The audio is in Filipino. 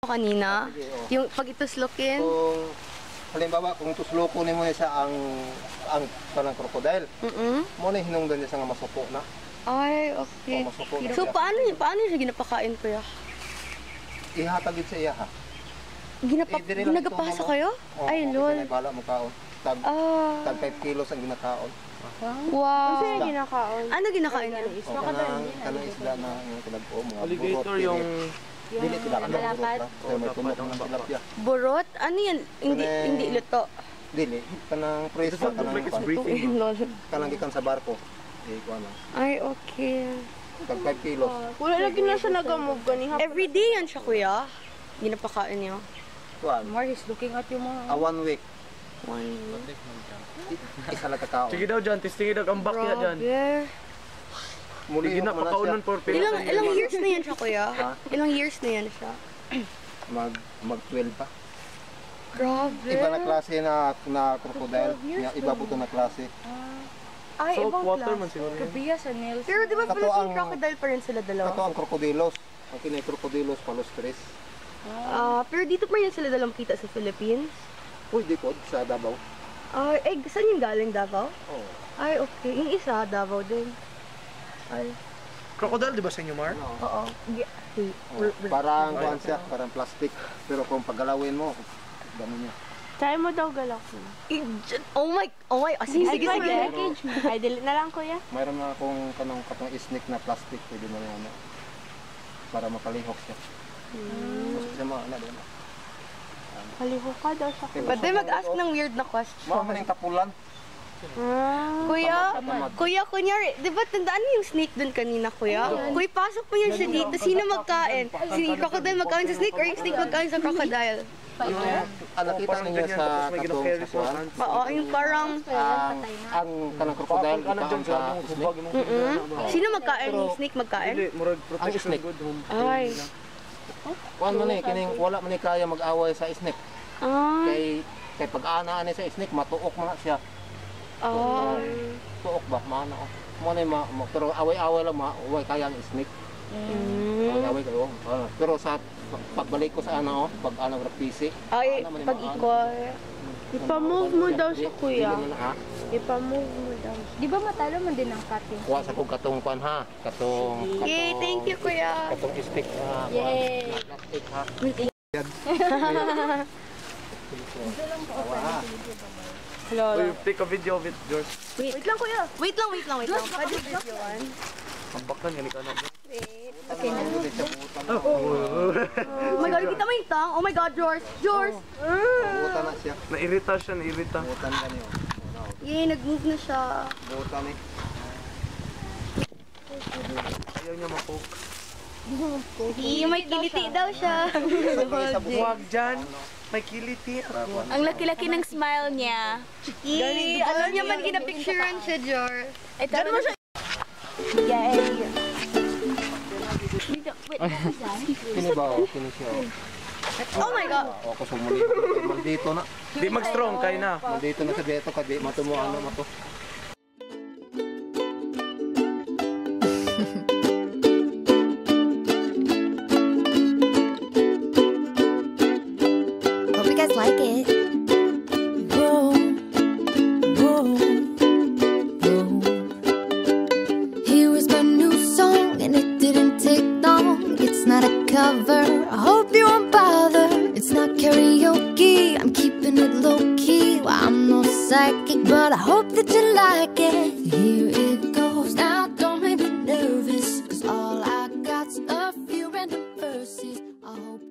pa kanina? Yung pag ituslokin? Kung halimbawa, kung tusloko ni mo siya ang kanang crocodile, mo na hinungdan niya sa nga masupo na. Ay, okay. So, paano siya ginapakain, kuya? Ihatagid sa iya, ha? Ginagapasa kayo? Ay, lol. Bala mo kaon. Tag 5 kilos ang ginakaon. Wow. Ano ginakaon? Ano ginakain niya? Kanang isda na yung tinagpo mo. Alligator yung... Dili sila ka ng burot. May tunok ng tilapia. Burot? Ano yan? Hindi luto. Dili. Kanang preso. Kanang gikan sa barko. Ay, okay. Tag 5 kilos. Wala lagi na siya nag-move ganihap. Everyday yan siya, kuya? Ginapakain niya? Mark is looking at yung mga... 1 week. 1 week. Isa lang kakao. Sige daw dyan, testingin daw ang bakya dyan. Muli na pakaunan for Ilang years na yan siya, kuya? Ilang years na yan siya? Mag 12 pa. Grabe. Iba na klase na crocodile. Iba po ito na klase. Ay, Salt ibang water man class. siguro yun. Kabiya sa nails. Pero di ba Philippine crocodile pa rin sila dalawa? Kato ang crocodilos. Ang kinay crocodilos palustris. Pero dito pa rin sila dalawang kita sa Philippines? Pwede po sa Davao. Saan yung galing, Davao? Oo. Ay, okay. Yung isa, Davao din. Ay. Crocodile, di ba sa inyo, Mar? Oo. Parang kuhan siya, parang plastic. Pero kung paggalawin mo, dami niya. Try mo daw galak mo. Oh my, sige. Ay, delete na lang, kuya. Mayroon na akong katong isnik na plastic. Pwede mo na yan. Para makalihok siya. Gusto siya mga doon. Kaliho ka daw siya. Pwede mag-ask ng weird na question. Mga maling tapulan. Kuya, kunyari, di ba tandaan mo yung snake dun kanina, kuya? Kuya, pasok mo yan siya dito. Sino magkain? Si crocodile magkain sa snake or yung snake magkain sa crocodile? Nakita ninyo sa katong sakuan? Oo, yung parang... Ang kanang crocodile, ikaon sa snake. Sino magkain? Yung snake magkain? Ang snake. Ay. Kuan man eh, kining wala man kaya mag-away sa snake. Kay pag-ana ani sa snake, matuok man siya. Tuok ba? Mana. Mo na pero away-away lang way kaya ang snake. Away kayo. Pero sa pagbalik ko sa pag-ana ng PC. Ay, pag-ikot. Ipa-move mo daw siya, kuya. Ipa-move mo daw. Di ba matalo man din ang cutting? Kuha sa kong katong kuan ha. Katong... Yay, thank you, kuya. Katong stick ha. Yay! Stick ha. Hello. Take a video of it, George. Wait lang, kuya. Wait lang. Pwede videoan. Ang baktan, yan ikaw na. Okay na. Oh my God, kita mo yung tang? Oh my God, George! Buta na siya. Nairita siya, nairita. Butan ka niyo. Yay, nag-move na siya. Butan eh. Ayaw niya ma-poke. May kiliti daw siya. Huwag dyan. May kiliti. Ang laki-laki ng smile niya. Yay, alam niya man kinapicturean siya, George. Diyan mo siya. Yay! Kini ba? Kini siya. Oh my God! Ako sa muli. Maldito na. Di mag-strong, kayo na. Maldito na sa beto ka. Di matumuhan na mato. Hope you guys like it. Whoa, whoa, whoa. Here is my new song, and it didn't take long. It's not a cover, I hope you won't bother. It's not karaoke, I'm keeping it low-key. Well, I'm no psychic, but I hope that you like it. Here it goes, now don't make me nervous, 'cause all I got's a few random verses. I hope